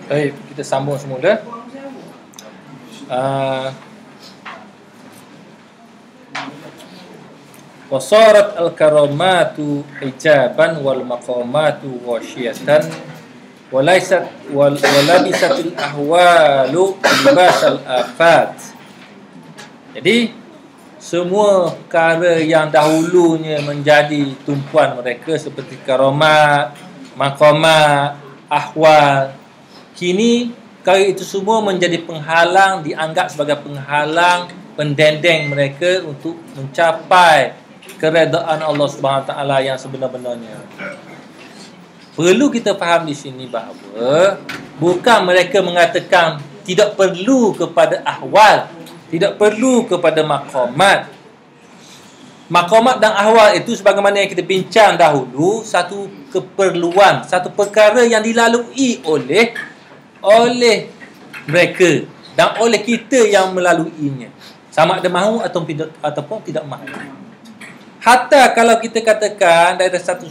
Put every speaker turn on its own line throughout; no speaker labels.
Baik, kita sambung semula. Wasarat al-karamatu hijaban wal maqamatu wasyiyatan walabisatil ahwalu libasal afat. Jadi semua perkara yang dahulunya menjadi tumpuan mereka seperti karamat, maqamat, ahwal, kini perkara itu semua menjadi penghalang, dianggap sebagai penghalang, pendendeng mereka untuk mencapai keredaan Allah Subhanahu Wa Taala yang sebenar-benarnya. Perlu kita faham di sini bahawa bukan mereka mengatakan tidak perlu kepada ahwal, tidak perlu kepada maqamat. Maqamat dan ahwal itu sebagaimana yang kita bincang dahulu, satu keperluan, satu perkara yang dilalui oleh mereka dan oleh kita yang melaluinya. Sama ada mahu ataupun tidak mahu. Hatta kalau kita katakan dari satu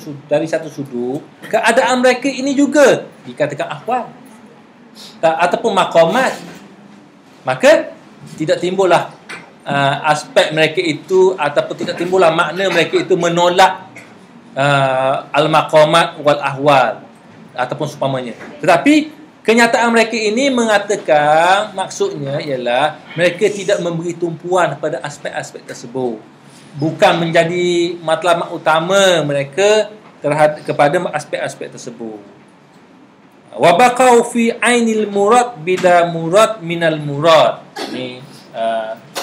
sudut, keadaan mereka ini juga dikatakan ahwal ataupun maqamat, maka tidak timbullah aspek mereka itu ataupun tidak timbullah makna mereka itu menolak al-maqamat wal ahwal ataupun seumpamanya. Tetapi kenyataan mereka ini mengatakan, maksudnya ialah mereka tidak memberi tumpuan pada aspek-aspek tersebut. Bukan menjadi matlamat utama mereka kepada aspek-aspek tersebut. Wa baqau fi ainil murad bila murad minal murad. Ini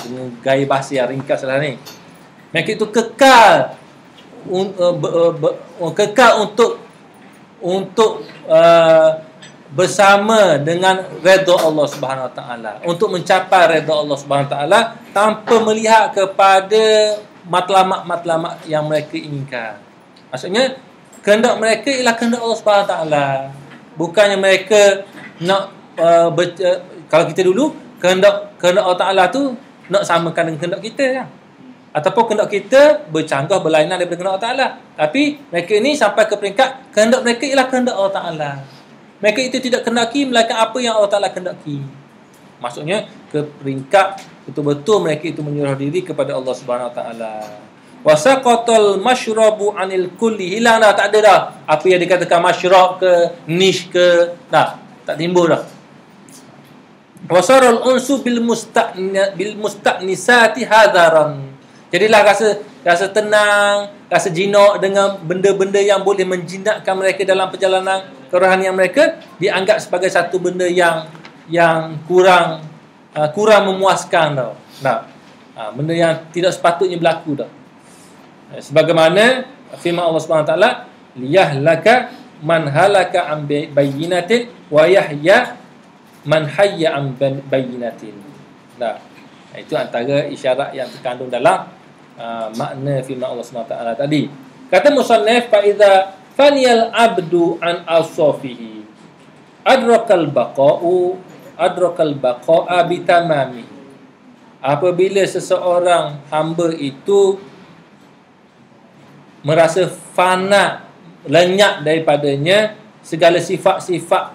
dengan gaya bahasa yang ringkas lah ni. Mereka itu kekal untuk bersama dengan redha Allah Subhanahu Wa Taala, untuk mencapai redha Allah Subhanahu Wa Taala tanpa melihat kepada matlamat-matlamat yang mereka inginkan. Maksudnya kehendak mereka ialah kehendak Allah Subhanahu Wa Taala. Bukannya mereka nak kalau kita dulu kehendak Allah Taala tu nak samakan dengan kehendak kita kan, ataupun kehendak kita bercanggah berlainan daripada kehendak Allah Taala. Tapi mereka ini sampai ke peringkat kehendak mereka ialah kehendak Allah Taala. Mereka itu tidak kehendaki melainkan apa yang Allah Taala kehendaki. Maksudnya ke peringkat betul-betul mereka itu menyerah diri kepada Allah Subhanahu Wa Taala. Wasaqatal masyrabu anil kulli, hilang dah, tak ada dah apa yang dikatakan masyrab ke niche ke, dah tak timbul dah. Wasaral unsu bil musta'nisati hadaran, jadilah rasa tenang, rasa jinak dengan benda-benda yang boleh menjinakkan mereka dalam perjalanan kerohanian mereka dianggap sebagai satu benda yang kurang memuaskan tau. Benda yang tidak sepatutnya berlaku dah. Sebagaimana firman Allah Subhanahu Wa Taala, liyahlaka man halaka an bayyinatin wa yahya man hayya an bayyinatin. Itu antara isyarat yang terkandung dalam makna firman Allah Subhanahu Wa Taala tadi. Kata musannif, fa idza faniyal abdu an awsafihi adrakal baqa'a bitamami. Apabila seseorang hamba itu merasa fana, lenyap daripadanya segala sifat-sifat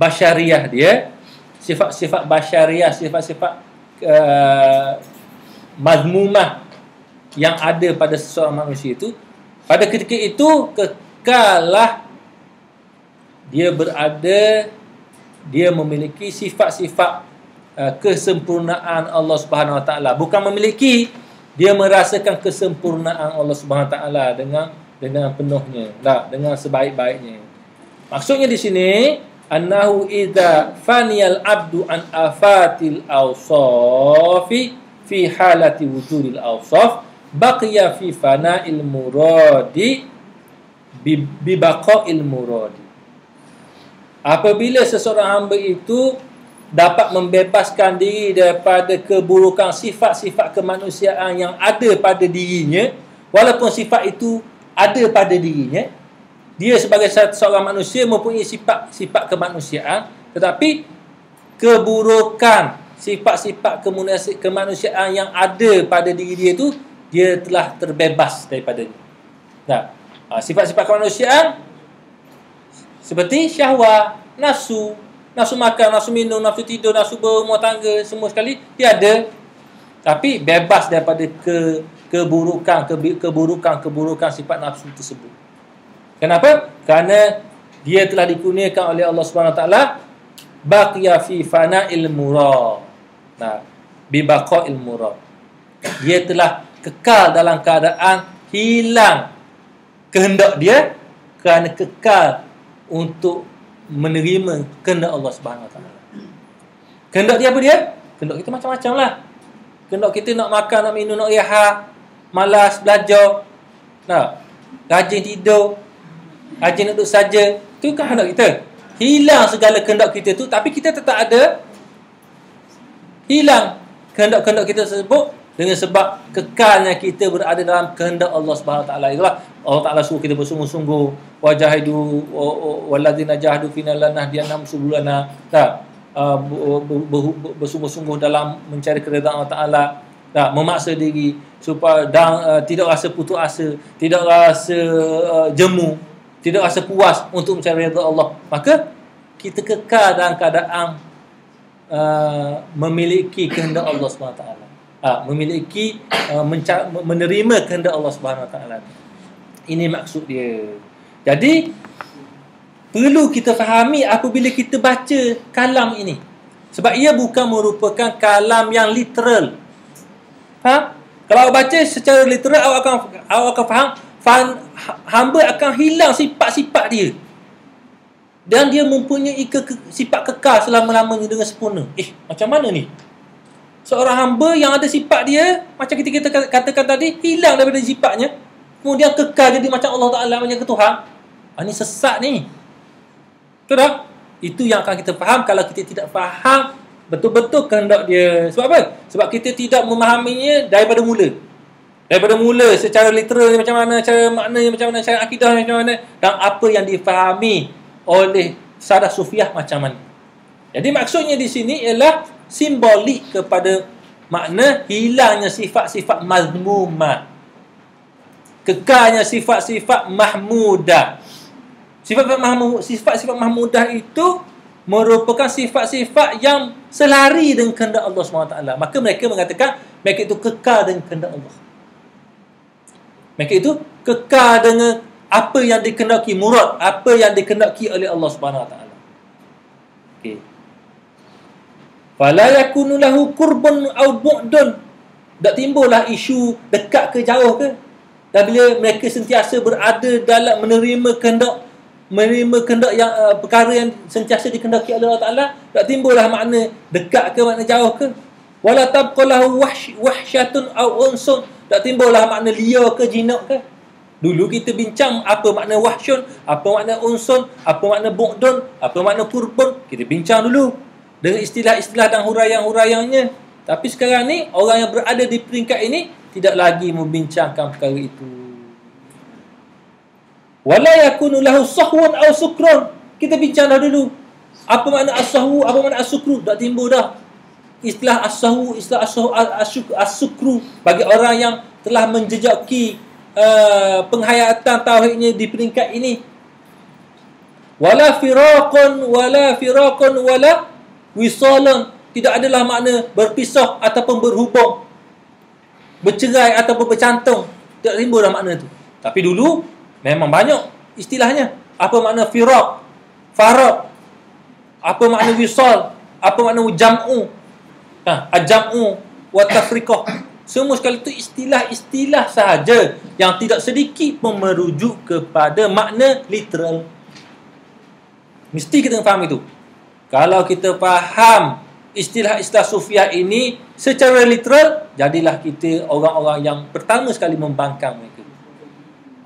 basyariah dia, sifat-sifat basyariah, sifat-sifat mazmumah yang ada pada seseorang manusia itu, pada ketika itu kekallah dia berada, dia memiliki sifat-sifat kesempurnaan Allah Subhanahu Wa Taala. Bukan memiliki, dia merasakan kesempurnaan Allah Subhanahu Wa Taala dengan penuhnya, dengan sebaik-baiknya. Maksudnya di sini, annahu idza faniyal abdu an afatil awsafi fi halati wujudil awsaf baqiya fi fana'il muradi bi baqa'il muradi. Apabila seseorang hamba itu dapat membebaskan diri daripada keburukan sifat-sifat kemanusiaan yang ada pada dirinya, walaupun sifat itu ada pada dirinya, dia sebagai seorang manusia mempunyai sifat kemanusiaan, tetapi keburukan sifat-sifat kemanusiaan yang ada pada diri dia itu, dia telah terbebas daripadanya. Sifat-sifat kemanusiaan Seperti syahwat, nafsu, nafsu makan, nafsu minum, nafsu tidur, nafsu berumah tangga, semua sekali dia ada. Tapi bebas daripada keburukan sifat nafsu tersebut. Kenapa? Kerana dia telah dikurniakan oleh Allah Subhanahu Wa Taala baqiya fi fana'il murad. Nah, bi baqa'il murad. Dia telah kekal dalam keadaan hilang kehendak dia kerana kekal untuk menerima kehendak Allah Subhanahu Wa Taala. Kehendak dia apa dia? Kehendak kita macam-macam lah. Kehendak kita nak makan, nak minum, nak rehat, malas belajar, nah, rajin tidur, rajin duduk saja. Itu kan kehendak kita. Hilang segala kehendak kita tu, tapi kita tetap ada. Hilang kehendak-kehendak kita tersebut dengan sebab kekalnya kita berada dalam kehendak Allah Subhanahu Wa Taala. Itulah Allah Taala suruh kita bersungguh-sungguh, wajahidu walladzina jahadu fina lanahdiyannahum subulana. Bersungguh-sungguh dalam mencari keredaan Allah Taala. Memaksa diri supaya tidak rasa putus asa, tidak rasa jemu, tidak rasa puas untuk mencari redha Allah. Maka kita kekal dalam keadaan memiliki kehendak Allah Subhanahu Wa Taala. Memiliki menerima kehendak Allah Subhanahu Wa Taala. Ini maksud dia. Jadi perlu kita fahami apabila kita baca kalam ini, sebab ia bukan merupakan kalam yang literal. Kalau awak baca secara literal, awak akan faham hamba akan hilang sifat-sifat dia, dan dia mempunyai sifat kekal selama-lamanya dengan sempurna. Macam mana ni? Seorang hamba yang ada sifat dia, macam kita katakan tadi, hilang daripada sifatnya, kemudian kekal jadi macam Allah Ta'ala, macam Tuhan. Ini sesat ni. Betul tak? Itu yang akan kita faham kalau kita tidak faham betul-betul kehendak dia. Sebab apa? Sebab kita tidak memahaminya daripada mula. Daripada mula secara literal macam mana, cara maknanya macam mana, cara akidah macam mana, dan apa yang difahami oleh Sadah Sufiah macam mana. Jadi maksudnya di sini ialah simbolik kepada makna hilangnya sifat-sifat mazmumah, kekalnya sifat-sifat mahmudah. Sifat-sifat mahmudah itu merupakan sifat-sifat yang selari dengan kehendak Allah SWT. Maka mereka mengatakan mereka itu kekal dengan kehendak Allah. Mereka itu kekal dengan apa yang dikehendaki, murad, apa yang dikehendaki oleh Allah SWT. Okey. Fala yakunu lahu qurbun aw bu'dun. Tak timbullah isu dekat ke jauh ke. Dan bila mereka sentiasa berada dalam menerima kehendak yang perkara yang sentiasa dikehendaki oleh Allah Taala, tak timbullah makna dekat ke makna jauh ke. Wala tabqalahu wahsyatun aw unsun. Tak timbullah makna liar ke jinak ke. Dulu kita bincang apa makna wahsyun, apa makna unsun, apa makna bu'dun, apa makna kurbun. Kita bincang dulu dengan istilah-istilah dan huraian-huraiannya. Tapi sekarang ni orang yang berada di peringkat ini tidak lagi membincangkan perkara itu. Wala yakunu lahu sahwun aw sukrun. Kita bincang dah dulu. Apa makna as-sahwu, apa makna as-sukru? Tak timbul dah. Istilah as-sahwu, istilah as-sukru bagi orang yang telah menjejaki penghayatan tauhidnya di peringkat ini. Wala firaqun wala wisalan. Tidak adalah makna berpisah ataupun berhubung, bercerai ataupun bercantung. Tak timbul dah makna tu. Tapi dulu memang banyak istilahnya. Apa makna firaq, faraq, apa makna wisal, apa makna jam'u, ajam'u wa tafriqah. Semua sekali itu istilah-istilah sahaja yang tidak sedikit pun merujuk kepada makna literal. Mesti kita faham itu. Kalau kita faham istilah-istilah sufiah ini secara literal, jadilah kita orang-orang yang pertama sekali membangkang mereka.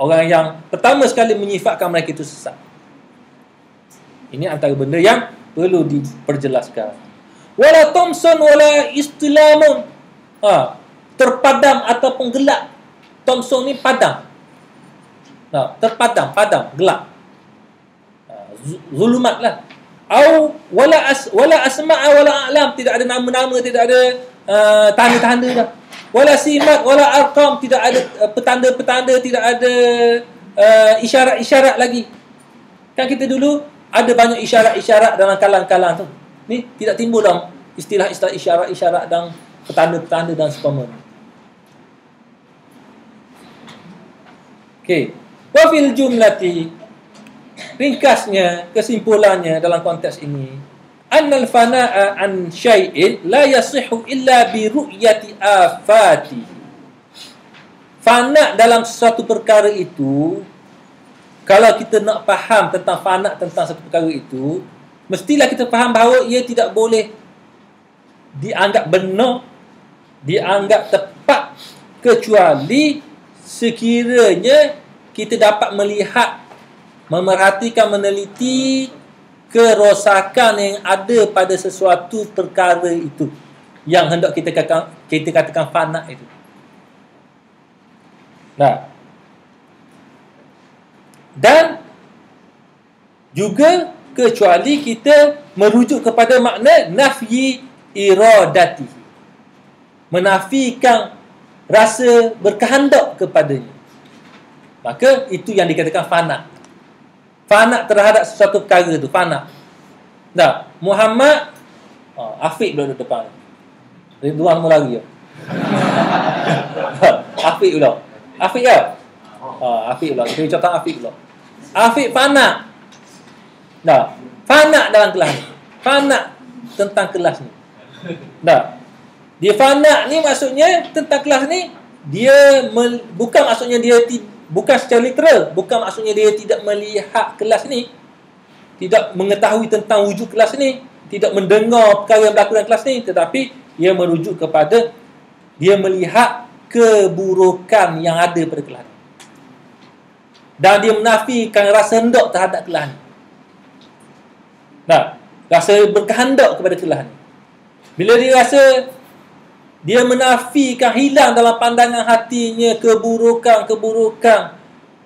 Orang yang pertama sekali menyifatkan mereka itu sesat. Ini antara benda yang perlu diperjelaskan. Wala Thomson wala istilamun. Terpadam ataupun gelap. Thomson ni padam. Terpadam, padam, gelap. Zulumat lah. Wala asma'a wala a'lam. Tidak ada nama-nama, tidak ada tanda-tanda dah. Wala simat wala arqam. Tidak ada petanda-petanda, tidak ada isyarat-isyarat lagi. Kan kita dulu ada banyak isyarat-isyarat dalam kalam-kalam tu. Ni tidak timbul dalam istilah-istilah isyarat-isyarat dan petanda-petanda dan seumpamanya. Okey. Wa fil jumlati, ringkasnya, kesimpulannya dalam konteks ini, annal fana'a an syai'in la yasihhu illa bi ru'yati afati. Fana dalam sesuatu perkara itu, kalau kita nak faham tentang fana tentang satu perkara itu, mestilah kita faham bahawa ia tidak boleh dianggap benar, dianggap tepat, kecuali sekiranya kita dapat melihat, memerhatikan, meneliti kerosakan yang ada pada sesuatu perkara itu yang hendak kita katakan fana itu. Nah, dan juga kecuali kita merujuk kepada makna nafyi iradati, menafikan rasa berkehendak kepadanya, maka itu yang dikatakan fana. Fana terhadap sesuatu perkara tu, fana. Nah, Muhammad Afiq duduk depan. Ridwan mu lagi ya. Afiq pula. Afiq ya? Afiq pula. Kita ucapkan Afiq pula. Afiq fana. Nah, fana dalam kelas ni. Fana tentang kelas ni. Nah, dia fana ni maksudnya tentang kelas ni, dia bukan maksudnya dia bukan secara literal, bukan maksudnya dia tidak melihat kelas ni, tidak mengetahui tentang wujud kelas ni, tidak mendengar perkara yang berlaku dalam kelas ni, tetapi ia merujuk kepada dia melihat keburukan yang ada pada kelas ni, dan dia menafikan rasa hendak terhadap kelas ni. Nah, rasa berkehendak kepada kelas ni. Bila dia rasa, dia menafikan, hilang dalam pandangan hatinya keburukan-keburukan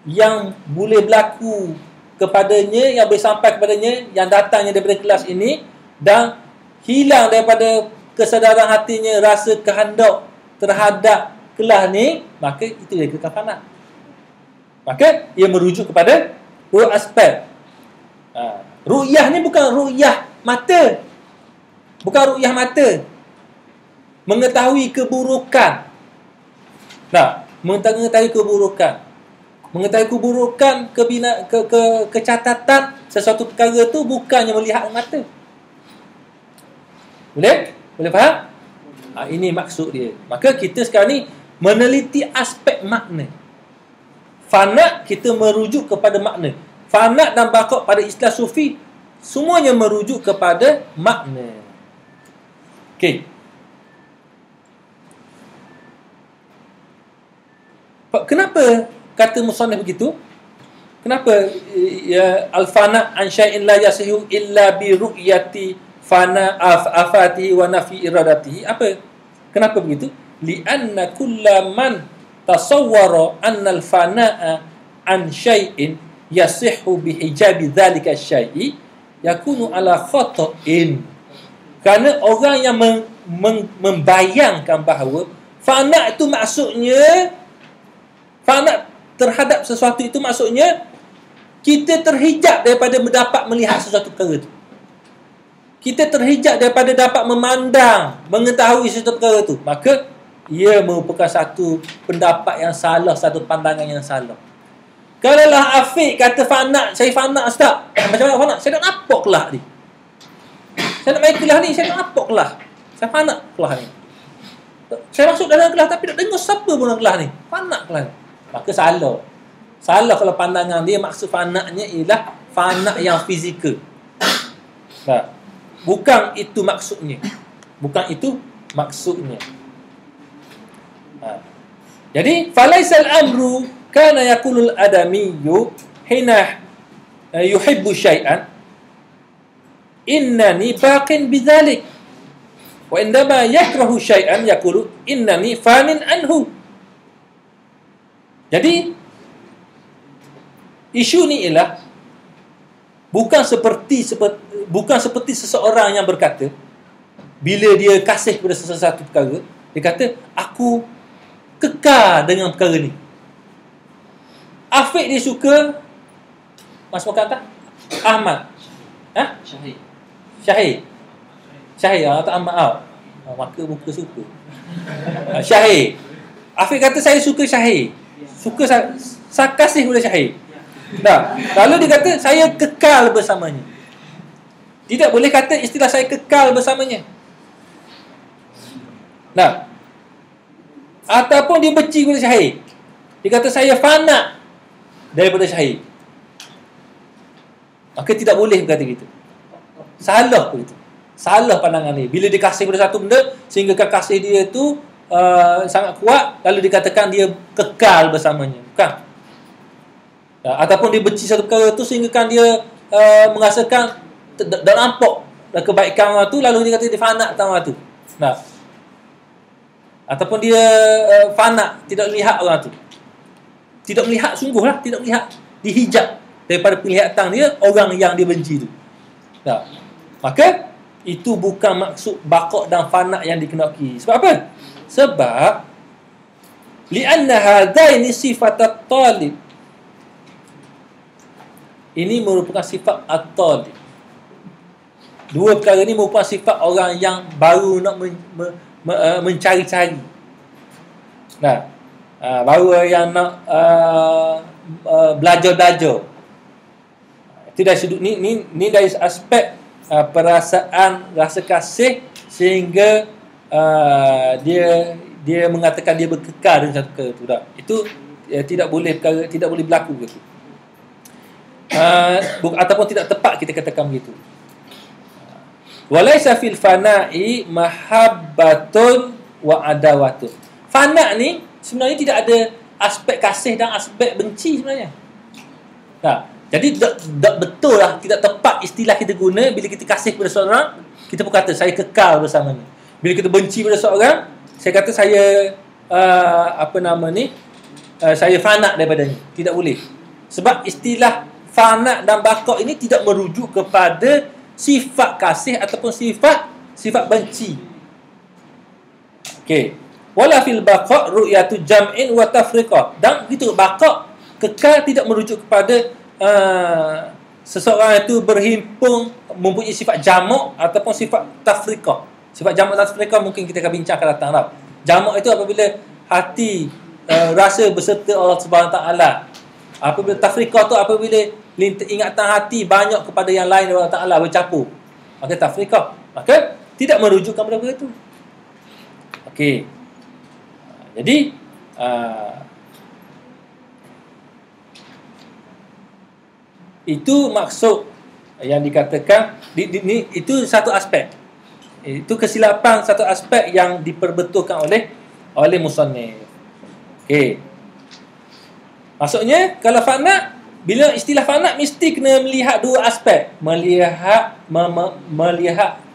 yang boleh berlaku kepadanya, yang boleh sampai kepadanya, yang datangnya daripada kelas ini, dan hilang daripada kesedaran hatinya rasa kehendak terhadap kelas ni, maka itu dia kata fana. Maka ia merujuk kepada dua aspek. Ru'yah ni bukan ru'yah mata. Bukan ru'yah mata. Mengetahui keburukan. Nah, mengetahui keburukan. Mengetahui keburukan, kecatatan sesuatu perkara tu bukannya melihat mata. Boleh? Boleh faham? Ini maksud dia. Maka kita sekarang ni meneliti aspek makna. Fana kita merujuk kepada makna. Fana dan baqa pada istilah sufi semuanya merujuk kepada makna. Okey. Kenapa kata musannif begitu? Kenapa ya al-fana an syai'in la yasihu illa bi ru'yati fana afatihi wa nafi iradatihi? Apa? Kenapa begitu? Li'anna kullaman tasawwara anna al-fana'a an syai'in yasihu bi hijabi dhalika syai'i yakunu ala khata'in. Kerana orang yang membayangkan bahawa fana itu maksudnya, fana terhadap sesuatu itu maksudnya kita terhijab daripada dapat melihat sesuatu perkara itu. Kita terhijab daripada dapat memandang, mengetahui sesuatu perkara itu. Maka ia merupakan satu pendapat yang salah, satu pandangan yang salah. Kalaulah Afiq kata fana, saya fana ustaz. Macam mana fana? Saya nak nampak kelas ni. Saya nak main kelas ni, saya nak nampak kelas. Saya fana kelas ni. Saya masuk dalam kelas tapi tak dengar siapa pun dalam kelas ni. Fana kelas ni. Maka salah. Salah kalau pandangan dia maksud fana'nya ialah fana' yang fizikal. Nah, bukan itu maksudnya. Bukan itu maksudnya. Jadi falaisal amru kana yaqulul adamiyyu hina yuhibbu syai'an innani baqin bidzalik wa indama yakrahu syai'an yaqulu innani fanin anhu. Jadi isu ni ialah bukan seperti seseorang yang berkata bila dia kasih kepada sesuatu perkara, dia kata aku kekal dengan perkara ni. Afiq dia suka Mas Mokata Ahmad. Ha?
Syahid.
Syahid. Syahid, tak maaf. Maka muka suka. Syahid. Afiq kata saya suka Syahid. Suka saya kasih kepada Syahid. Dah. Lalu dia kata saya kekal bersamanya. Tidak boleh kata istilah saya kekal bersamanya. Nah. Ataupun dia benci kepada Syahid. Dia kata saya fana daripada Syahid. Maka tidak boleh berkata gitu. Salah begitu. Salah pandangan ni. Bila dia kasih pada satu benda sehingga kasih dia tu sangat kuat, lalu dikatakan dia kekal bersamanya. Bukan. Ataupun dia benci satu perkara tu sehingga kan dia merasakan tak nampak kebaikan orang tu, lalu dia kata dia fana tentang orang tu. Nah. Ataupun dia fana, tidak melihat orang tu. Tidak melihat sungguhlah, tidak melihat, dihijab daripada penglihatan dia orang yang dia benci tu. Nah. Maka itu bukan maksud baqa' dan fana yang dikehendaki. Sebab apa? Sebab li'anna hadaini sifat at-talib. Ini merupakan sifat at-talib. Dua perkara ini merupakan sifat orang yang baru nak mencari-cari. Nah, baru yang nak belajar-belajar. Itu dari sudut ni dari aspek perasaan rasa kasih sehingga dia mengatakan dia berkekal dengan satu perkara tu dah. Itu tidak boleh berlaku begitu. Ataupun tidak tepat kita katakan begitu. Walaysa fil fana'i mahabbatun wa adawatun. Fana ni sebenarnya tidak ada aspek kasih dan aspek benci sebenarnya. Jadi tak betul lah, tidak tepat istilah kita guna bila kita kasih kepada seorang, kita pun kata saya kekal bersamanya. Bila kita benci pada seorang, saya kata saya saya fana daripadanya. Tidak boleh. Sebab istilah fana dan baqa' ini tidak merujuk kepada sifat kasih ataupun sifat benci. Okey. Wala fil baqa' ru'yatu jam'in wa tafriqah. Dan begitu baqa' kekal tidak merujuk kepada seseorang itu berhimpun mempunyai sifat jamak ataupun sifat tafriqah. Sifat jamak dan tafriqah mungkin kita akan bincang akan datang lah. Jamak itu apabila hati rasa berserta Allah Subhanahu Taala. Apabila tafriqah tu apabila ingatan hati banyak kepada yang lain daripada Allah Taala bercampur. Maka tafriqah. Maka tidak merujukkan pada benda itu. Okey. Jadi itu maksud yang dikatakan itu satu aspek. Itu kesilapan satu aspek yang diperbetulkan oleh musannif. Okey. Maksudnya kalau fana, bila istilah fana mesti kena melihat dua aspek. Melihat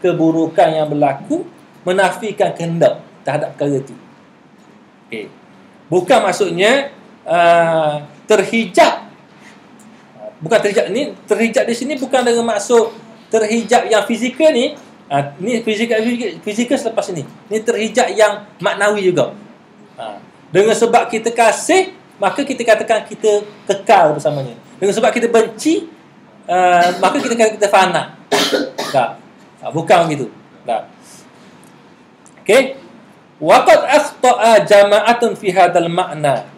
keburukan yang berlaku, menafikan kehendak terhadap perkara itu. Okey. Bukan maksudnya terhijab. Bukan terhijab ni, terhijab di sini bukan dengan maksud terhijab yang fizikal ni. Ni fizikal selepas ni. Ni terhijab yang maknawi juga. Dengan sebab kita kasih, maka kita katakan kita kekal bersamanya. Dengan sebab kita benci, maka kita kata kita fana. Bukan begitu. Okey. Waqad akhta'a jama'atun fi hadzal ma'na.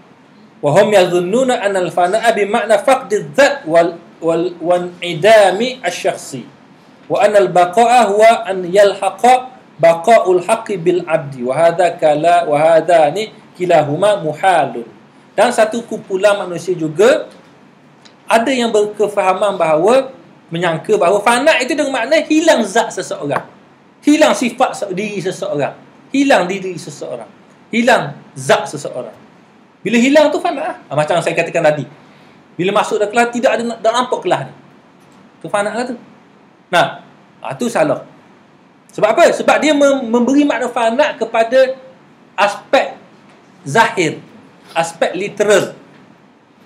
Wa hum yadhunnuna anna al-fana'a bi ma'na faqdi adh-dhat wal idami asy-syakhsi. Wa anna al-baqa'a huwa an yalhaqa baqa'ul haqqi bil 'abdi. Wa hadani kilahuma muhalun. Dan satu kumpulan manusia juga ada yang berkefahaman bahawa menyangka bahawa fana itu dengan makna hilang zat seseorang. Hilang sifat diri seseorang. Hilang diri seseorang. Hilang zat seseorang. Bila hilang tu fana. Macam saya katakan tadi. Bila masuk dalam kelas tidak ada nampak kelas ni. Tu fana lah tu. Nah, tu salah. Sebab apa? Sebab dia memberi makna fana kepada aspek zahir, aspek literal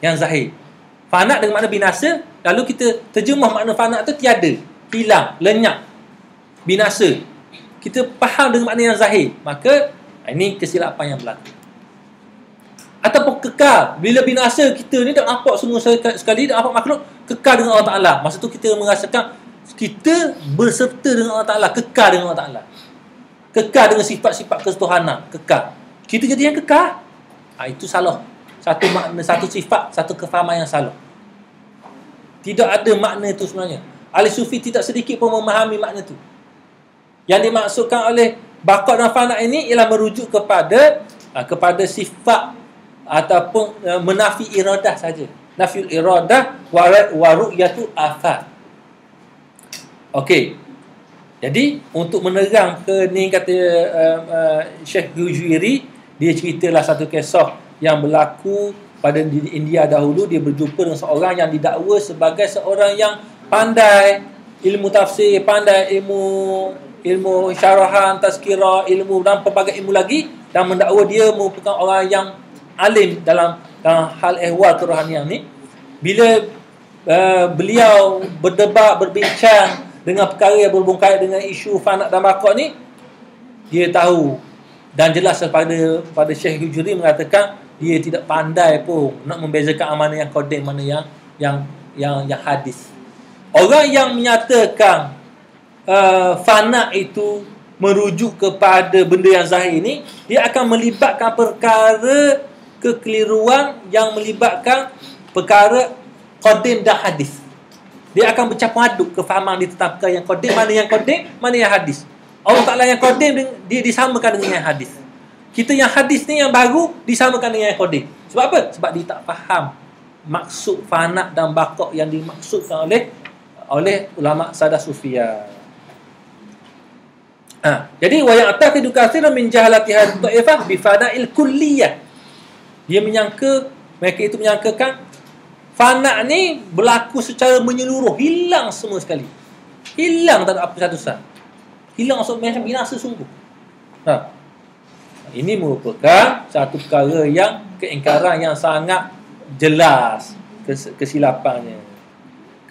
yang zahir. Fana dengan makna binasa, lalu kita terjemah makna fana tu tiada, hilang, lenyap, binasa. Kita faham dengan makna yang zahir, maka ini kesilapan yang berlaku. Ataupun kekal. Bila binasa kita ni tak nampak semua sekali, tak nampak makhluk, kekal dengan Allah Ta'ala. Masa tu kita merasakan kita berserta dengan Allah Ta'ala, kekal dengan Allah Ta'ala, kekal dengan sifat-sifat ketuhanan, kekal. Kita jadi yang kekal. Itu salah. Satu makna, satu sifat, satu kefahaman yang salah. Tidak ada makna itu sebenarnya. Ahli sufi tidak sedikit pun memahami makna itu. Yang dimaksudkan oleh baqa dan fana ini ialah merujuk kepada sifat ataupun menafi iradah saja. Nafiul iradah wa ru'yatu athar. Okey. Jadi untuk menerang ke ni kata Syekh Hujwiri, dia ceritalah satu kisah yang berlaku pada di India dahulu. Dia berjumpa dengan seorang yang didakwa sebagai seorang yang pandai ilmu tafsir, pandai ilmu syarahan, tazkirah, ilmu dan pelbagai ilmu lagi, dan mendakwa dia merupakan orang yang alim dalam hal ehwal kerohanian ni. Bila beliau berdebat, berbincang dengan perkara yang berhubung kait dengan isu fana dan baqa ni, dia tahu dan jelas pada Syekh Hujri mengatakan dia tidak pandai pun nak membezakan mana yang qadim, mana yang hadis. Orang yang menyatakan fana itu merujuk kepada benda yang zahir ni, dia akan melibatkan perkara kekeliruan yang melibatkan perkara qadim dan hadis. Dia akan bercampur aduk kefahaman dia tentang perkara yang qadim, mana yang hadis. Allah Ta'ala yang qadim dia disamakan dengan yang hadis. Kita yang hadis ni yang baru disamakan dengan yang qadim. Sebab apa? Sebab dia tak faham maksud fana dan baqa yang dimaksudkan oleh ulama sadah sufiyah. Jadi wa ya'taqidu katsiran min jahalati hadhihi ta'ifah bi fana'il kulliyah. Mereka itu menyangkakan fana ni berlaku secara menyeluruh, hilang semua sekali. Hilang, tak ada apa satu sah. Hilang maksud macam binasa sungguh. Ini merupakan satu perkara yang keingkaran yang sangat jelas kesilapannya.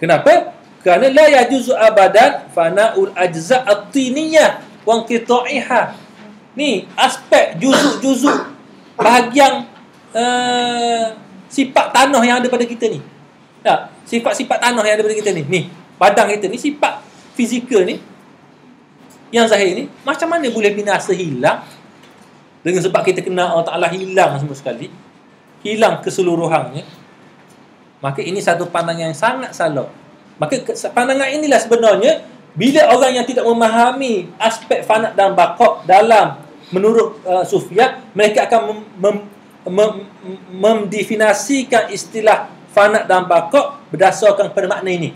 Kenapa? Kerana la yajuzu abadan fana'ul ajza' at-tiniyah wa inqita'iha. Ni aspek juzuk-juzuk bahagian sifat tanah yang ada pada kita ni. Sifat-sifat tanah yang ada pada kita ni. Ni, badan kita ni, sifat fizikal ni yang zahir ni, macam mana boleh binasa, hilang? Dengan sebab kita kenal Allah Ta'ala, hilang semua sekali, hilang keseluruhannya. Maka ini satu pandangan yang sangat salah. Maka pandangan inilah sebenarnya bila orang yang tidak memahami aspek fana dan baqa dalam menurut Sufiyah, mereka akan mendefinisikan istilah fana dan baqa berdasarkan pada makna ini.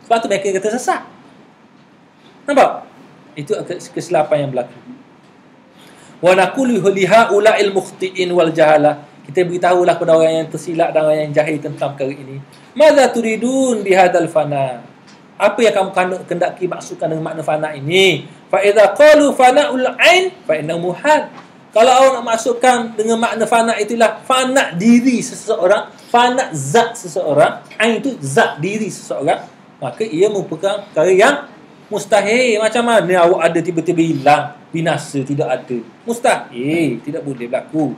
Sebab tu mereka kata sesat. Nampak? Itu kesilapan yang berlaku. Wa naqulu liha ula'il mukhti'in wal jahalah. Kita beritahulah kepada orang yang tersilap dan orang yang jahil tentang perkara ini. Madza turidun bihadzal fana? Apa yang kamu kendaki maksudkan dengan makna fana ini? Fa idza qalu fana'ul ain fa innahu muhal. Kalau orang nak masukkan dengan makna fana itulah fana diri seseorang, fana zat seseorang, ain itu zat diri seseorang, maka ia merupakan perkara yang mustahil. Macam mana awak ada tiba-tiba hilang, binasa, tidak ada? Mustahil, tidak boleh berlaku.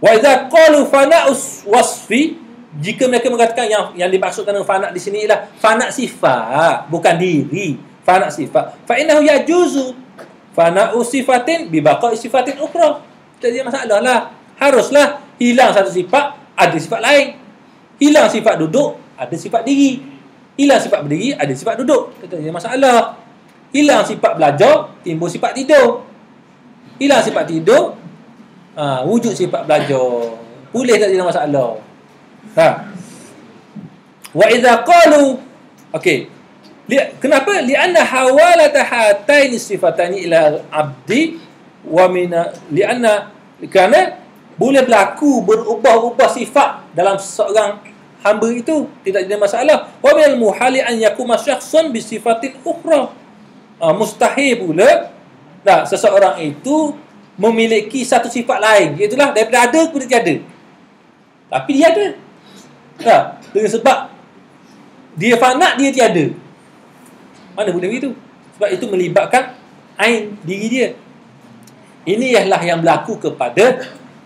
Wa idza qalu fana'us wasfi, jika mereka mengatakan yang dimaksudkan dengan fana di sini ialah fana sifat, bukan diri, fana sifat, fa innahu yajuzu fana'u sifatin bi baqa'i sifatin ukhra. Jadi masalah lah, haruslah hilang satu sifat, ada sifat lain. Hilang sifat duduk, ada sifat diri. Hilang sifat berdiri, ada sifat duduk. Tak ada masalah. Hilang sifat belajar, timbul sifat tidur. Hilang sifat tidur, wujud sifat belajar. Boleh, tak ada masalah. Wa idza qalu, okey. Kenapa? Li'anna hawalata hataini sifatani ila abdi wa min li'anna, kerana boleh berlaku berubah-ubah sifat dalam seorang hamba itu, tidak ada masalah. Wa minal muhali an yakuma syakhsun bi sifatin ukhra. Mustahil pula seseorang itu memiliki satu sifat lain, iaitu daripada ada kepada tiada. Tapi dia ada. Dengan sebab dia fana, dia tiada. Mana boleh begitu? Sebab itu melibatkan ain diri dia. Ini ialah yang berlaku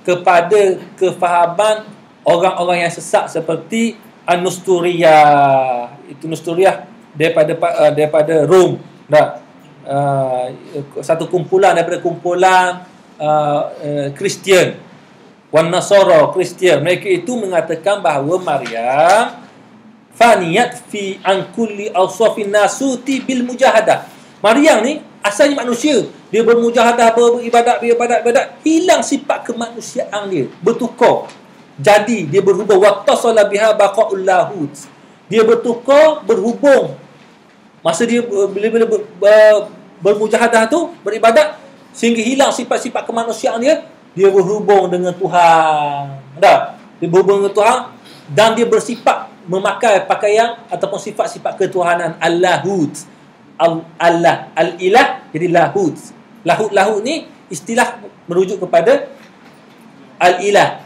kepada kefahaman orang-orang yang sesat seperti An-Nusturiyah. Itu Nusturiyah daripada Rom. Satu kumpulan daripada kumpulan Kristian, wan Nasara Kristian. Mereka itu mengatakan bahawa Maryam faniyat fi an kulli awsafin nasuti bil mujahadah. Maryam ni asalnya manusia, dia bermujahadah, beribadat, hilang sifat kemanusiaan dia, bertukar. Jadi dia berhubung wattasala biha baqaul lahut. Dia bertukar, berhubung. Masa dia bila bermujahadah tu, beribadat, sehingga hilang sifat-sifat kemanusiaan dia, dia berhubung dengan Tuhan. Dia berhubung dengan Tuhan dan dia bersifat memakai pakaian ataupun sifat-sifat ketuhanan al-lahut. Allah, al-ilah jadi lahut. Lahut ni istilah merujuk kepada al-ilah.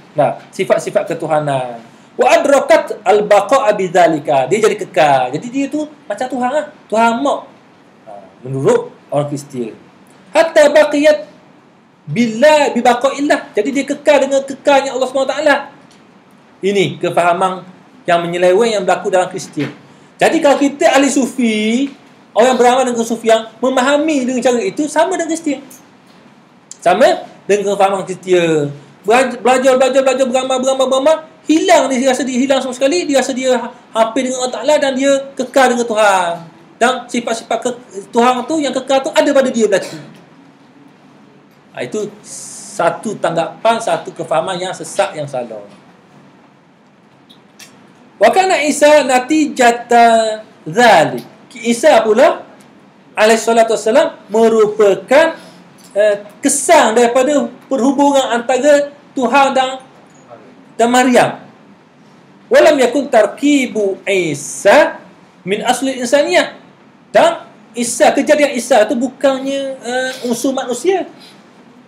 Sifat-sifat ketuhanan. Wa adrakat al-baqa'a bidzalika. Dia jadi kekal. Jadi dia tu macam Tuhan lah. Tuhan mak. Menurut orang Kristian. Hatta baqiyat billah bi baqa'illah. Jadi dia kekal dengan kekalnya Allah SWT. Ini kefahaman yang menyeleweng yang berlaku dalam Kristian. Jadi kalau kita ahli sufi, orang yang beramal dengan kesufian, memahami dengan cara itu sama dengan Kristian. Sama dengan kefahaman Kristian. Belajar, beramal, hilang, dia rasa dia hilang sama sekali, dia rasa dia hampir dengan Allah Ta'ala dan dia kekal dengan Tuhan. Dan sifat-sifat Tuhan tu yang kekal tu ada pada dia berarti. Itu satu tanggapan, satu kefahaman yang sesat, yang salah. Wa kana Isa natijata zalik. Isa pula alaihi salatu wassalam merupakan kesan daripada perhubungan antara Tuhan dan Maryam. Walam yakun tarkibu Isa min asli insaniyah. Dan Isa, kejadian Isa tu bukannya unsur manusia.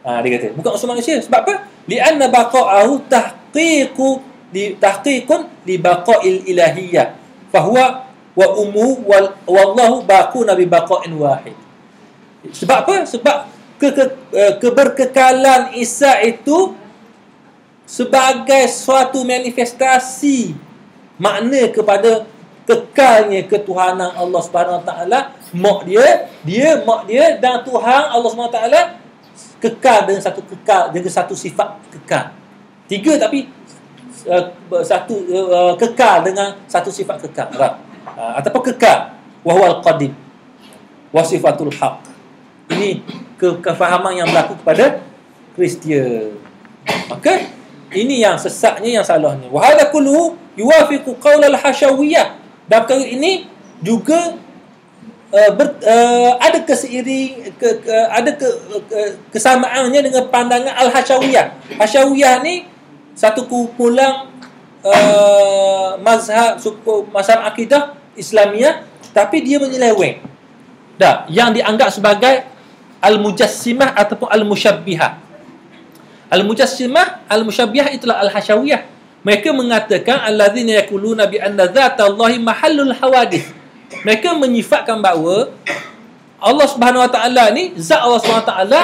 Dia kata bukan unsur manusia. Sebab apa? Li'anna baqa'ahu tahqiqun li baqa'il ilahiyyah. Fahuwa wa ummu wallahu baquna bi baqa'in wahid. Sebab apa? Sebab keberkekalan Isa itu sebagai suatu manifestasi makna kepada kekalnya ketuhanan Allah Subhanahu Wa Taala. Mak dia dan Tuhan Allah Subhanahu Wa Taala kekal dengan satu sifat kekal. Tiga tapi satu kekal dengan satu sifat kekal. Ataupun kekal wa huwal qadim wa sifatul haq. Ini kefahaman yang berlaku kepada Kristian. Maka ini yang sesatnya, yang salahnya. Wa hadha kulluhu yuwafiqu qaul al-hashawiyah. Dan perkara ini juga ada kesamaannya dengan pandangan al-hashawiyah. Hashawiyah ni satu kumpulan mazhab akidah Islamiyah, tapi dia menyeleweng. Yang dianggap sebagai al-mujassimah ataupun al-musyabbihah. Al-mujassimah, al-musyabbihah itulah al-hashawiyah. Mereka mengatakan allazina yaquluna bi anna dzatallahi mahallul hawadith. Mereka menyifatkan bahawa Allah Subhanahu Wa Taala ni, zat Allah Subhanahu Wa Taala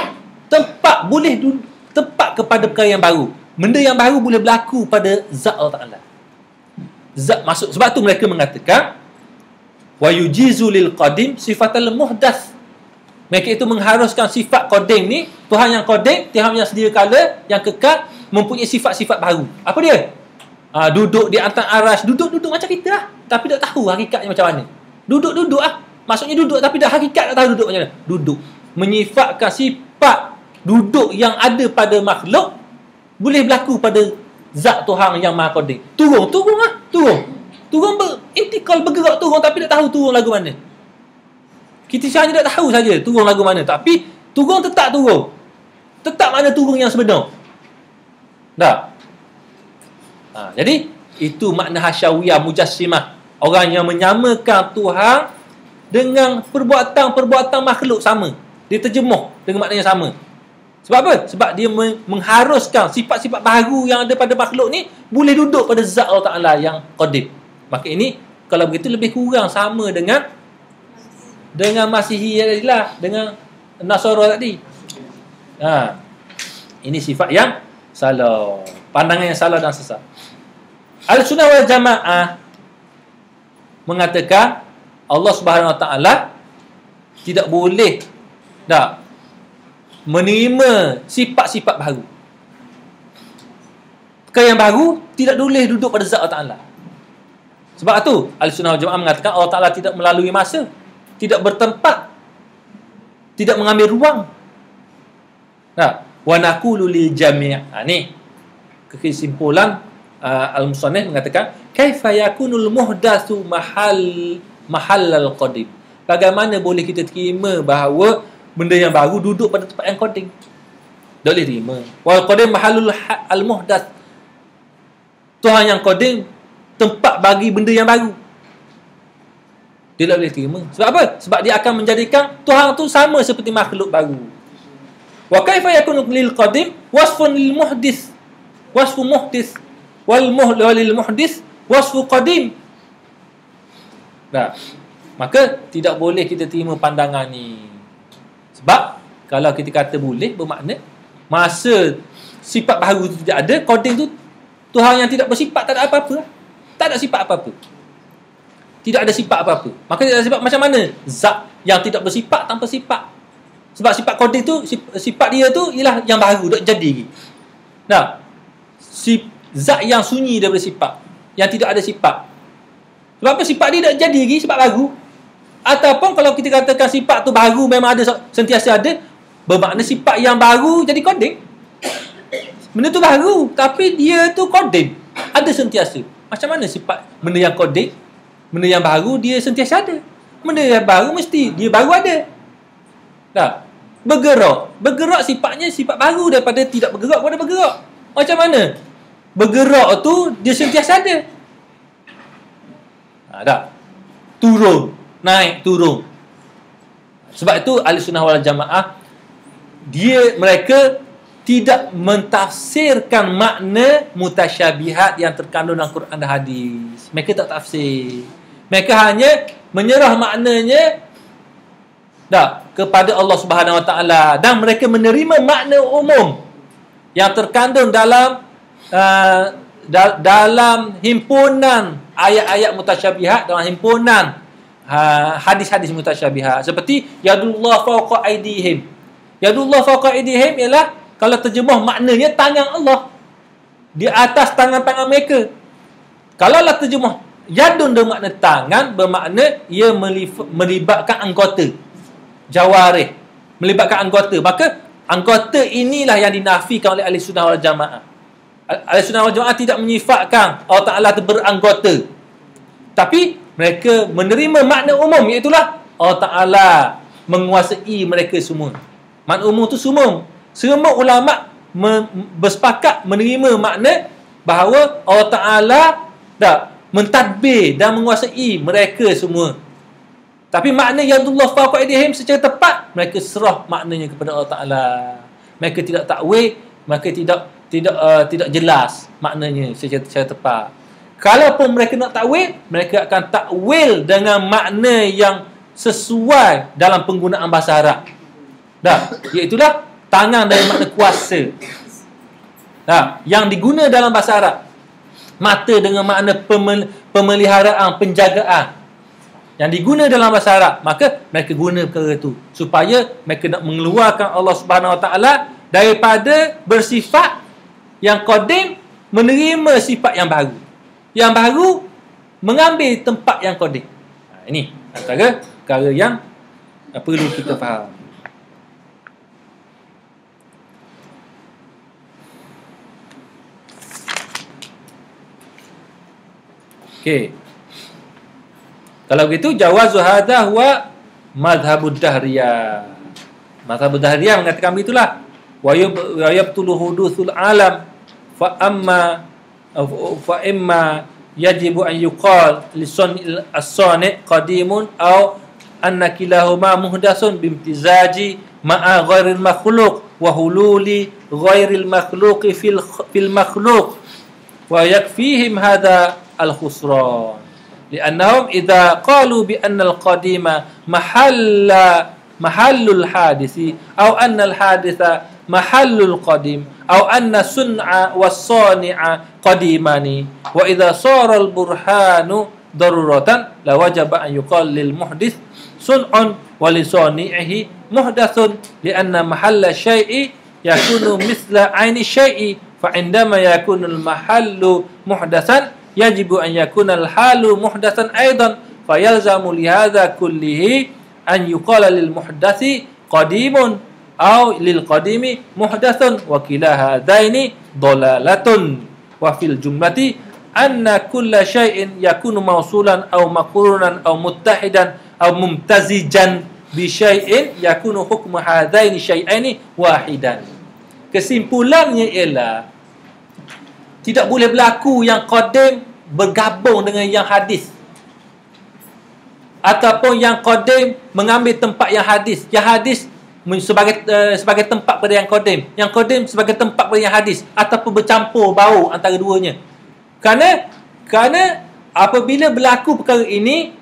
tempat kepada perkara yang baru. Benda yang baru boleh berlaku pada zat Allah Ta'ala. Zat masuk. Sebab tu mereka mengatakan wa yujizu lil qadim sifatal muhdath. Mereka itu mengharuskan sifat qadim ni, Tuhan yang qadim, Tuhan yang sedia kala, yang kekal, mempunyai sifat-sifat baru. Apa dia? Duduk di atas aras, duduk macam kita lah, tapi tak tahu hakikatnya macam mana. Duduk lah. Maksudnya duduk tapi tak hakikat, tak tahu duduk macam mana. Duduk. Menyifatkan sifat duduk yang ada pada makhluk boleh berlaku pada zat Tuhan yang Maha Qadir. Turun lah. Turun intikal, bergerak turun, tapi tak tahu turun lagu mana. Kita hanya tak tahu saja turun lagu mana, tapi turun tetap turun. Tetap mana turun yang sebenar. Jadi itu makna hasyawiyah mujassimah. Orang yang menyamakan Tuhan dengan perbuatan makhluk sama. Dia terjemuh dengan makna yang sama. Sebab apa? Sebab dia mengharuskan sifat-sifat baru yang ada pada makhluk ni boleh duduk pada zat Allah Ta'ala yang qadim. Maka ini kalau begitu lebih kurang sama dengan Masihi tadilah, dengan Nasara tadi. Ini sifat yang salah, pandangan yang salah dan sesat. Al-Sunnah wal Jamaah mengatakan Allah Subhanahu Wa Taala tidak boleh menerima sifat-sifat baru. Perkara yang baru tidak boleh duduk pada zat Allah Ta'ala. Sebab tu Ahlussunnah wal Jamaah mengatakan Allah Ta'ala tidak melalui masa, tidak bertempat, tidak mengambil ruang. Wa naqulu lil jami'. Ni kesimpulan Al-Musannif mengatakan kaifa yakunul muhdatsu mahallal qadim. Bagaimana boleh kita terima bahawa benda yang baru duduk pada tempat yang qadim? Tak boleh terima. Wal qadim mahallul al-muhdath. Tuhan yang qadim tempat bagi benda yang baru. Dia tak boleh terima. Sebab apa? Sebab dia akan menjadikan Tuhan tu sama seperti makhluk baru. Wa kaifa yakunu lil qadim wasfun lil muhdits. Wasfu muhdits wal lil muhdits wasfu qadim. Maka tidak boleh kita terima pandangan ni. Sebab kalau kita kata boleh, bermakna masa sifat baru tu tidak ada, qadim tu Tuhan yang tidak bersifat, tak ada apa-apa. Tak ada sifat apa-apa. Tidak ada sifat apa-apa. Maka tidak ada sifat macam mana? Zat yang tidak bersifat tanpa sifat. Sebab sifat qadim tu, sifat dia tu ialah yang baru, tak jadi lagi. Zat yang sunyi daripada sifat, yang tidak ada sifat. Sebab apa? Sifat dia tak jadi lagi, sifat baru. Ataupun kalau kita katakan sifat tu baru, memang ada, sentiasa ada, bermakna sifat yang baru jadi qadim. Benda tu baru, tapi dia tu qadim, ada sentiasa. Macam mana sifat benda yang qadim, benda yang baru dia sentiasa ada. Benda yang baru mesti dia baru ada. Bergerak sifatnya sifat baru daripada tidak bergerak kepada bergerak. Macam mana? Bergerak tu dia sentiasa ada. Turun, naik, turun. Sebab itu Ahlussunnah wal Jamaah mereka tidak mentafsirkan makna mutasyabihat yang terkandung dalam Quran dan hadis. Mereka tak tafsir. Mereka hanya menyerah maknanya kepada Allah Subhanahu Wa Taala, dan mereka menerima makna umum yang terkandung dalam dalam himpunan ayat-ayat mutasyabihat, dalam himpunan hadis-hadis mutasyabihat, seperti yadullah fawqa aydihim. Yadullah fawqa aydihim ialah, kalau terjemah maknanya tangan Allah di atas tangan-tangan mereka. Kalau lah terjemah yadun bermakna tangan, bermakna ia melibatkan anggota, jawarih, melibatkan anggota. Maka anggota inilah yang dinafikan oleh Ahlussunnah wal Jamaah. Ahlussunnah wal Jamaah tidak menyifatkan Allah Ta'ala itu beranggota, tapi mereka menerima makna umum, iaitulah Allah Ta'ala menguasai mereka semua. Makna umum itu semua ulama bersepakat menerima makna bahawa Allah Ta'ala mentadbir dan menguasai mereka semua. Tapi makna yadullah fawqa aydihim secara tepat mereka serah maknanya kepada Allah Ta'ala. Mereka tidak takwil, mereka tidak jelas maknanya secara tepat. Kalaupun mereka nak takwil, mereka akan takwil dengan makna yang sesuai dalam penggunaan bahasa Arab. Iaitulah tangan dari makna kuasa. Yang diguna dalam bahasa Arab. Mata dengan makna pemeliharaan, penjagaan. Yang diguna dalam bahasa Arab, maka mereka guna perkara itu supaya mereka nak mengeluarkan Allah Subhanahu Wa Taala daripada bersifat yang qadim, menerima sifat yang baru. Yang baru mengambil tempat yang qadim. Ini antara perkara yang perlu kita faham. Okey. Kalau begitu jawazu hadha huwa madhhabud dahriyah. Madhhabud dahriyah mengatakan begitulah. Wa yabtulu hudusul alam fa imma yajibu an yuqal lisan as-sani qadimun aw anna kilahuma muhdatsun bimtizaji ma'a ghairil makhluq wa hululi ghairil makhluqi fil makhluq wa yakfihim hadha al-khusran. لأنهم إذا قالوا بأن القديم محل الحادث أو أن الحادث محل القديم أو أن الصنع والصانع قديمان وإذا صار البرهان daruratan la wajaba an yuqal lil muhdits sun'un wa li sani'ihi muhdatsun li'anna mahalla syai'i yakunu mithla 'aini syai'i fa indama yakunu al mahallu muhdatsan yajibu an yakuna al halu muhdatsan aidan fa yalzamu li hadha kullihi an yuqala lil muhdatsi qadimun aw lil qadimi muhdatsun wa kila hadaini dalalatun wa fil jumlati anna kulla syai'in yakunu mausulan aw maqrunan aw muttahidan aw mumtazijan bi syai'in yakunu hukmu hadaini syai'aini wahidan. Kesimpulannya ialah tidak boleh berlaku yang qadim bergabung dengan yang hadis, ataupun yang qadim mengambil tempat yang hadis. Yang hadis sebagai tempat pada yang qadim, yang qadim sebagai tempat pada yang hadis, ataupun bercampur bau antara duanya. Kerana apabila berlaku perkara ini,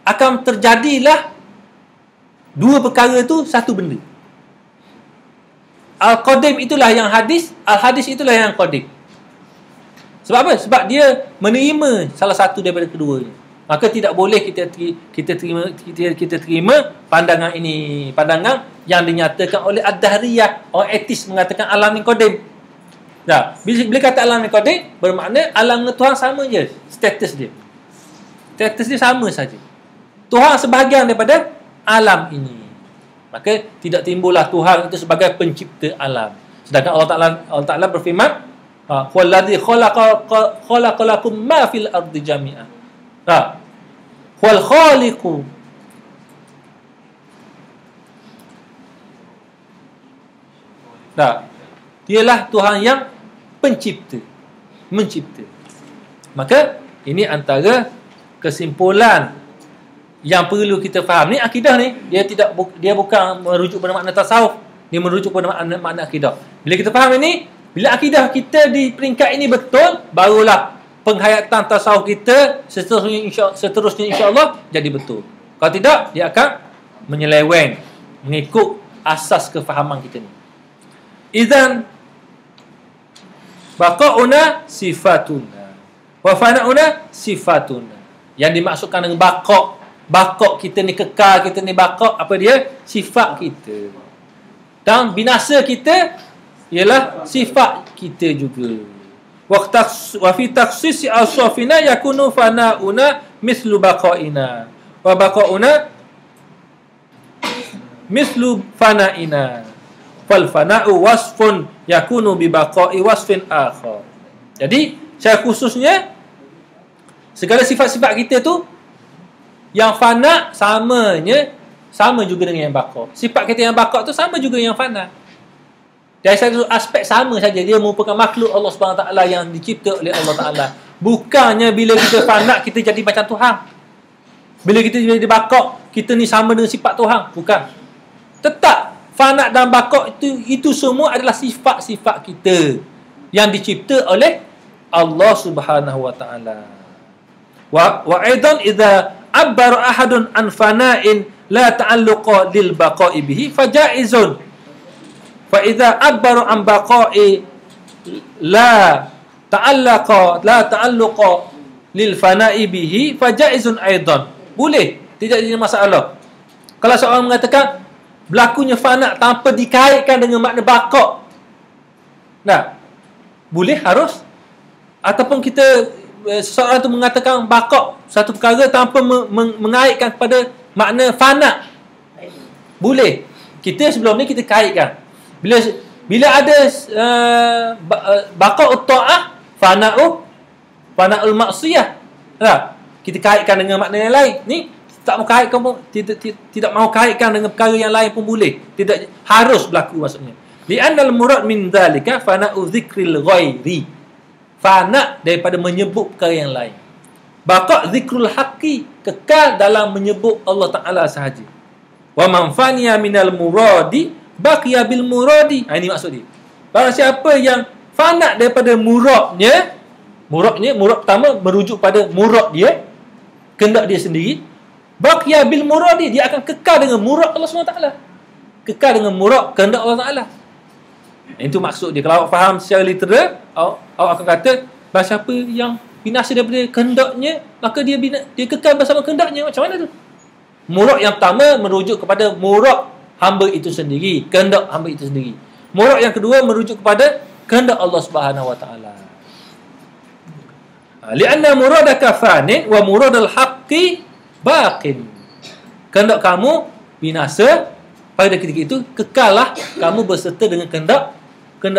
akan terjadilah dua perkara itu satu benda. Al-qadim itulah yang hadis, al-hadis itulah yang qadim. Sebab apa? Sebab dia menerima salah satu daripada keduanya. Maka tidak boleh kita terima pandangan ini, pandangan yang dinyatakan oleh ad-dahriyah. Orang etis mengatakan alam ni qadim. Nah, bila kata alam ni qadim, bermakna alam dengan Tuhan sama je status dia. Status dia sama saja. Tuhan sebahagian daripada alam ini. Maka tidak timbullah Tuhan itu sebagai pencipta alam. Sedangkan Allah Ta'ala berfirman, "Huwallazi khalaqa lakum ma fil ardi jami'an." Wal khaliqu. Dialah Tuhan yang pencipta, mencipta. Maka ini antara kesimpulan yang perlu kita faham. Ni akidah ni, dia bukan merujuk pada makna tasawuf, dia merujuk pada makna akidah. Bila kita faham ini, bila akidah kita di peringkat ini betul, barulah penghayatan tasawuf kita seterusnya insya-Allah jadi betul. Kalau tidak, dia akan menyeleweng mengikut asas kefahaman kita ni. Idzan baqauna sifatuna wa fana'una sifatuna. Yang dimaksudkan dengan baqa' kita ni kekal, kita ni baqa', apa dia? Sifat kita. Dan binasa kita ialah sifat kita juga. Wa fi takhsis aswafina yakunu fana'una mislu baqa'ina wa baqa'una mislu fana'ina. Fal fana'u wasfun yakunu bi baqa'i wasfin akhar. Jadi, secara khususnya segala sifat-sifat kita tu yang fana sama juga dengan yang baqa'. Sifat kita yang baqa' tu sama juga yang fana. Dari satu aspek sama saja, dia merupakan makhluk Allah SWT yang dicipta oleh Allah Ta'ala. Bukannya bila kita fana kita jadi macam Tuhan. Bila kita jadi baqa', kita ni sama dengan sifat Tuhan. Bukan. Tetap fana dan baqa' itu semua adalah sifat-sifat kita yang dicipta oleh Allah Subhanahu wa Ta'ala. Wa aidan idza abbara ahadun an fana'in la ta'alluqa lil baqa'i bihi fajaizun. Fa idza abbara an baqa'i la ta'alluqa lil fana'i bihi fajaizun aidan. Boleh, tidak jadi masalah. Kalau seorang mengatakan berlakunya fana tanpa dikaitkan dengan makna baqa', nah, boleh, harus. Ataupun seseorang tu mengatakan baqa' satu perkara tanpa mengaitkan kepada makna fana, boleh. Kita sebelum ni kita kaitkan. Bila ada baqa'ut ta'ah, fana'ul maksiyah, kita kaitkan dengan makna yang lain. Ni tak mau kaitkan pun, tidak mau kaitkan dengan perkara yang lain pun boleh. Tidak harus berlaku maksudnya. Li'annal murad min dzalika fana'u dzikril ghairi. Fana daripada menyebut perkara yang lain. Baqa' zikrul haqqi, kekal dalam menyebut Allah Ta'ala sahaja. Wa man faniya minal muradi baqiya bil muradi. Ini maksud dia. Barang siapa yang fana daripada muradnya, murad pertama merujuk pada murad dia, kehendak dia sendiri. Baqiya bil muradi, dia akan kekal dengan murad Allah SWT. Kekal dengan murad kehendak Allah Ta'ala. Itu maksud dia. Kalau awak faham secara literal, awak akan kata, barang siapa yang binasa daripada kehendaknya, maka dia kekal bersama kehendaknya. Macam mana tu? Murad yang pertama merujuk kepada murad hamba itu sendiri, kehendak hamba itu sendiri. Murad yang kedua merujuk kepada kehendak Allah Subhanahu wa taala. Lianna muradaka fanin wa muradal haqqi baqin. Kehendak kamu binasa, pada ketika itu kekallah kamu berserta dengan kehendak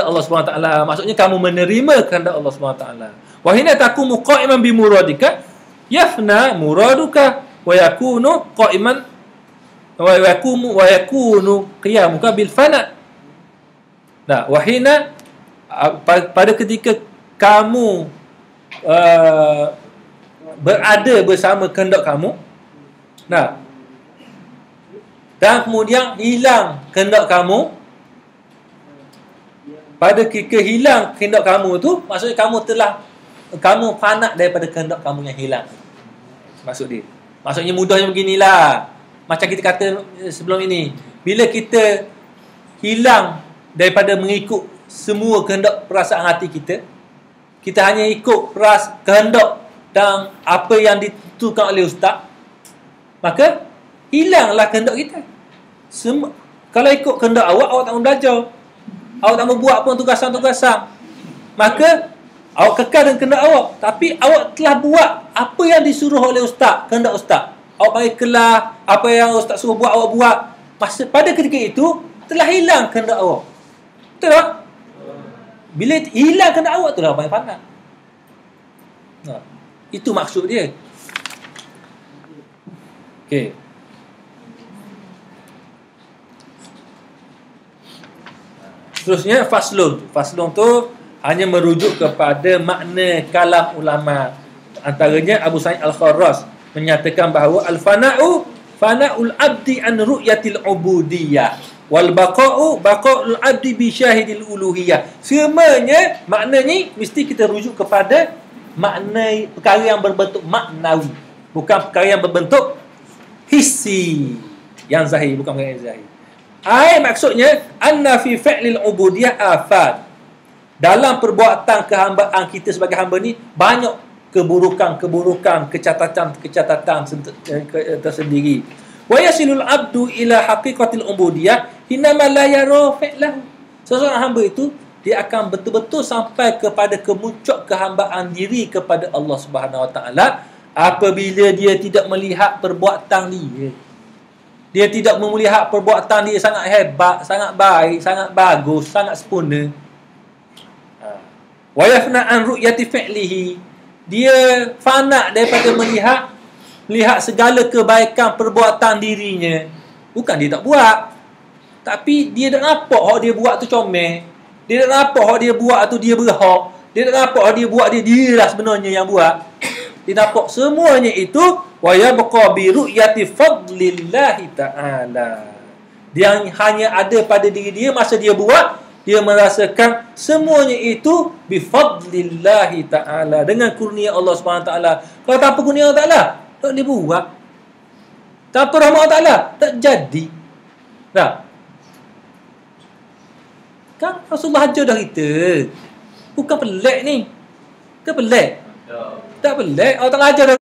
Allah Subhanahu wa taala. Maksudnya kamu menerima kehendak Allah Subhanahu wa taala. Wa hina taqumu qa'iman bi muradika yafna muraduka wa yakunu qa'iman wa yakunu qiyamuka bil fana. Nah, wa hina pada ketika kamu berada bersama kehendak kamu, nah, dan kemudian hilang kehendak kamu, pada ketika hilang kehendak kamu tu, maksudnya kamu fana daripada kehendak kamu yang hilang. Maksudnya mudahnya beginilah, macam kita kata sebelum ini, bila kita hilang daripada mengikut semua kehendak perasaan hati kita, kita hanya ikut kehendak dan apa yang ditentukan oleh ustaz, maka hilanglah kehendak kita. Kalau ikut kehendak awak tak mau belajar, awak tak mau buat pun tugasan-tugasan, maka awak kekal dengan kehendak awak. Tapi awak telah buat apa yang disuruh oleh ustaz, kehendak ustaz. Awak panggil kelas, apa yang ustaz suruh buat, awak buat. Pada ketika itu telah hilang kehendak awak. Betul tak? Bila hilang kehendak awak, itulah paling pandang. Itu maksud dia. Okey. Seterusnya faslun. Faslun tu hanya merujuk kepada makna kalam ulama. Antaranya Abu Sa'id Al-Kharraz menyatakan bahawa al-fana'u fana'ul abdi an ru'yatil ubudiyah wal baqa'u baqa'ul abdi bi syahidil uluhiyah. Semuanya maknanya mesti kita rujuk kepada makna perkara yang berbentuk maknawi, bukan perkara yang berbentuk hissi, yang zahir, bukan perkara yang zahir. Maksudnya anna fi fi'lil ubudiyah afat. Dalam perbuatan kehambaan kita sebagai hamba ni banyak keburukan, kecacatan tersendiri. Wa yasilul abdu ila haqiqatil ubudiyah hinama la yara fi'lahu. Seseorang hamba itu dia akan betul-betul sampai kepada kemuncak kehambaan diri kepada Allah Subhanahu wa taala apabila dia tidak melihat perbuatan dia. Dia tidak melihat perbuatan dia sangat hebat, sangat baik, sangat bagus, sangat sempurna. Wa yafna an ru'yati fi'lihi. Dia fana daripada melihat segala kebaikan perbuatan dirinya. Bukan dia tak buat, tapi dia tak nampak hak dia buat tu comel. Dia tak nampak hak dia buat tu dia berhak. Dia tak nampak hak dia buat dia lah sebenarnya yang buat. Dia nampak semuanya itu wa yabqa bi ru'yati fadlillahi ta'ala. Dia hanya ada pada diri dia masa dia buat, dia merasakan semuanya itu bi fadlillahi ta'ala, dengan kurnia Allah Subhanahu taala. Kalau tanpa kurnia Allah taala, tak boleh buat. Tanpa rahmat Allah taala, tak jadi. Nah, kan Rasulullah ajar dah kita. Bukan pelik ni. Ke pelik? Tak pelik. Allah Ta'ala ajar dah